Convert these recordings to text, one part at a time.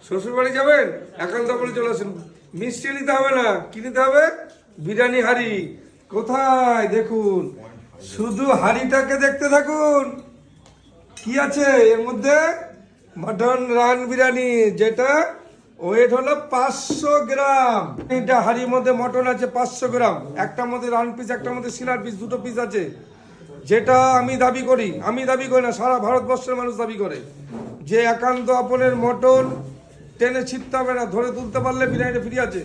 শ্বশুর বাড়ি যাবেন, একান্ত বলে চলে আসেন। মিষ্টি নিতে হবে না, কি নিতে হবে? বিরিয়ানি হাঁড়ি। কোথায় দেখুন, শুধু হাঁড়িটাকে দেখতে থাকুন। কি আছে এর মধ্যে? মটন রান বিরিয়ানি, যেটা ওয়েট হলো 500 গ্রাম। এটা হাঁড়ির মধ্যে মটন আছে 500 গ্রাম, একটার মধ্যে রান পিস, একটার মধ্যে সিলার পিস, দুটো পিস আছে। যেটা আমি দাবি করি না, সারা ভারতবর্ষের মানুষ দাবি করে যে একান্ত আপনের মটন টেনে ছিটতে হবে না, ধরে তুলতে পারলে বিরিয়ানিটা ফ্রি আছে।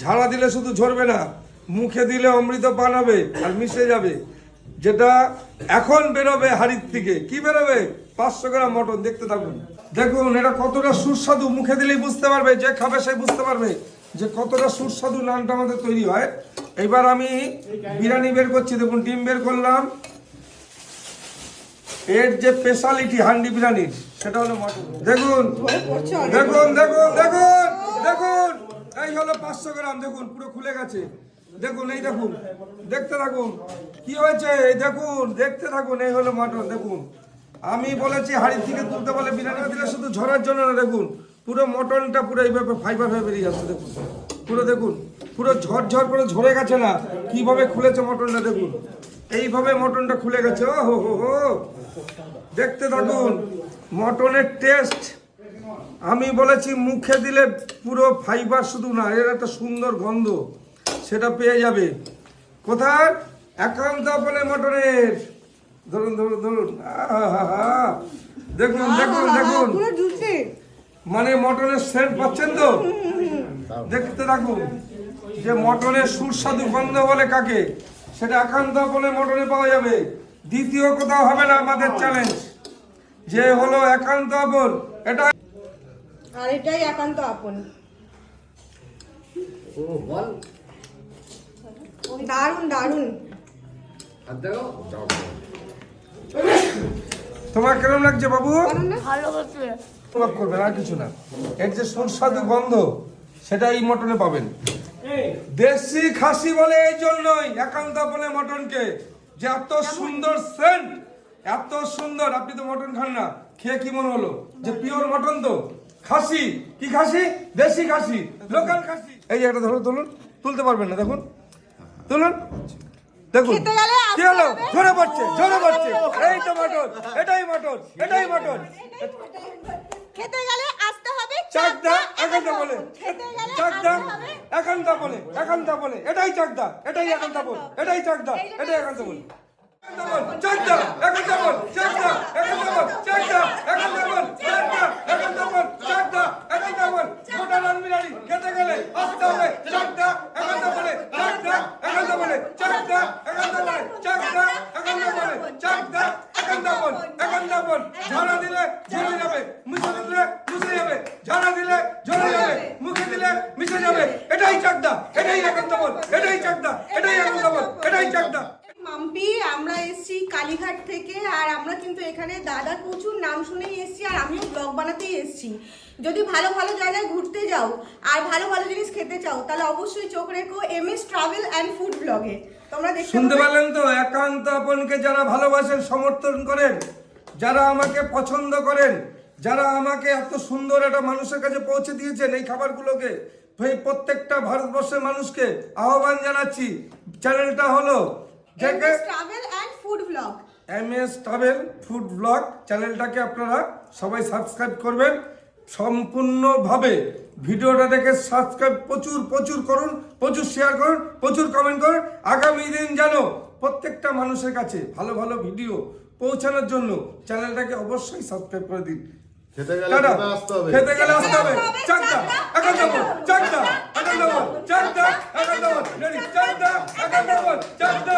ঝাড়া দিলে শুধু ঝরবে না, মুখে দিলে অমৃত পান হবে আর মিশে যাবে। যেটা এখন বেরোবে হাড়ির থেকে, কি বেরোবে? 500 গ্রাম মটন। দেখতে থাকুন, দেখুন এটা কতটা সুস্বাদু। মুখে দিলেই বুঝতে পারবে, যে খাবে সে বুঝতে পারবে যে কতটা সুস্বাদু নানটা আমাদের তৈরি হয়। এবার আমি বিরিয়ানি বের করছি, দেখুন ডিম বের করলাম। এর যে স্পেশালিটি হান্ডি বিরিয়ানির, সেটা হলো মটন। দেখুন দেখুন দেখুন দেখুন দেখুন, এই হলো 500 গ্রাম। দেখুন পুরো খুলে গেছে। দেখুন, এই দেখুন, দেখতে থাকুন কি হয়েছে। এই দেখুন, দেখতে থাকুন, এই হলো মটন। দেখুন, আমি বলেছি হাড়ির থেকে তুলতে পারলে বিরিয়ানি দিলে শুধু ঝরার জন্য না, দেখুন পুরো মটনটা পুরো এইভাবে ফাইবার হয়ে বেরিয়ে যাচ্ছে। দেখুন পুরো, দেখুন পুরো ঝরঝর করে ঝরে গেছে না, কিভাবে খুলেছে মটনটা। দেখুন এইভাবে মটনটা খুলে গেছে। ও হো হো হো, দেখতে থাকুন মটনের টেস্ট। আমি বলেছি মুখে দিলে পুরো ফাইবার শুধু না, এর একটা সুন্দর গন্ধ সেটা পেয়ে যাবে। কোথায়? একান্ত আপনের মটনের। ধরুন ধরুন ধরুন, দেখুন দেখুন দেখুন, মানে মটনের সেন্ট পাচ্ছেন তো? দেখতে থাকুন যে মটনের সুস্বাদু গন্ধ বলে কাকে, সেটা একান্ত আপনের মটনে পাওয়া যাবে। দ্বিতীয় কোথাও হবে না। আমাদের চ্যালেঞ্জ যে হলো একান্ত আপন, এটা আর এটাই একান্ত আপন। দারুন দারুন। তোমার কেমন লাগছে বাবু? ভালো লাগছে। অবাক করবেন আর কিছু না। এর যে সুস্বাদু গন্ধ, সেটা এই মটনে পাবেন। দেশি খাসি বলে এই জন্যই একান্ত আপনের মটনকে, যে এত সুন্দর সেন্ট, এত সুন্দর। আপনি তো মটন খান না, খেয়ে কি মনে হলো যে পিওর মটন তো? খাসি কি খাসি? দেশি খাসি, লোকাল খাসি। এই একটা ধরুন, তুলুন, তুলতে পারবেন না, দেখুন তুলুন, দেখুন কি হলো, ঝরে পড়ছে, ঝরে পড়ছে। এই তো মটন, এটাই মটন, এটাই মটন। খেতে গেলে আসতে হবে চাকদা, একান্ত বলে, চাকদা একান্ত বলে, একান্ত বলে, এটাই চাকদা, এটাই একান্ত বলে, এটাই চাকদা, এটাই একান্ত বলে। চাকদা একান্ত বল, চাকদা একান্ত বল, চাকদা একান্ত বল, চাকদা একান্ত বল, চাকদা একান্ত বল। গোটা রান বিরিয়ানি খেতে গেলে আসতে হবে চাকদা একান্ত বলে, চাকদা একান্ত বলে, চাকদা একান্ত বলে, চাকদা একান্ত বলে, চাকদা একান্ত বল, একান্ত বল। ঝাড়া দিলে ঝরে যাবে, মুছে দিলে মুছে যাবে, ঝাড়া দিলে ঝরে যাবে, মুখে দিলে মিশে যাবে। এটাই চাকদা, এটাই একান্ত বল, এটাই চাকদা, এটাই একান্ত বল, এটাই চাকদা। মাম্পি, আমরা এসেছি কালীঘাট থেকে, আর আমরা কিন্তু এখানে দাদার প্রচুর নাম শুনেই এসেছি, আর আমিও ব্লগ বানাতেই এসেছি। যদি ভালো ভালো জায়গায় ঘুরতে যাও আর ভালো ভালো জিনিস খেতে চাও, তাহলে অবশ্যই চোখ রেখো MS ট্রাভেল অ্যান্ড ফুড ব্লগে। তোমরা শুনতে পারলেন তো? একান্ত আপনকে যারা ভালোবাসেন, সমর্থন করেন, যারা আমাকে পছন্দ করেন, যারা আমাকে এত সুন্দর একটা মানুষের কাছে পৌঁছে দিয়েছেন এই খাবারগুলোকে, এই প্রত্যেকটা ভারতবর্ষের মানুষকে আহ্বান জানাচ্ছি। চ্যানেলটা হলো MS travel and food blog. MS travel food blog চ্যানেলটাকে আপনারা সবাই সাবস্ক্রাইব করবেন। সম্পূর্ণভাবে ভিডিওটা দেখে সাবস্ক্রাইব প্রচুর প্রচুর করুন, প্রচুর শেয়ার করুন, প্রচুর কমেন্ট করুন। আগামী দিন যেন প্রত্যেকটা মানুষের কাছে ভালো ভালো ভিডিও পৌঁছানোর জন্য চ্যানেলটাকে অবশ্যই সাবস্ক্রাইব করে দিন। খেতে গেলে আসতে হবে, চাকদা একান্ত বল, চাকদা একান্ত বল, চাকদা একান্ত বল, চাকদা একান্ত বল, চাকদা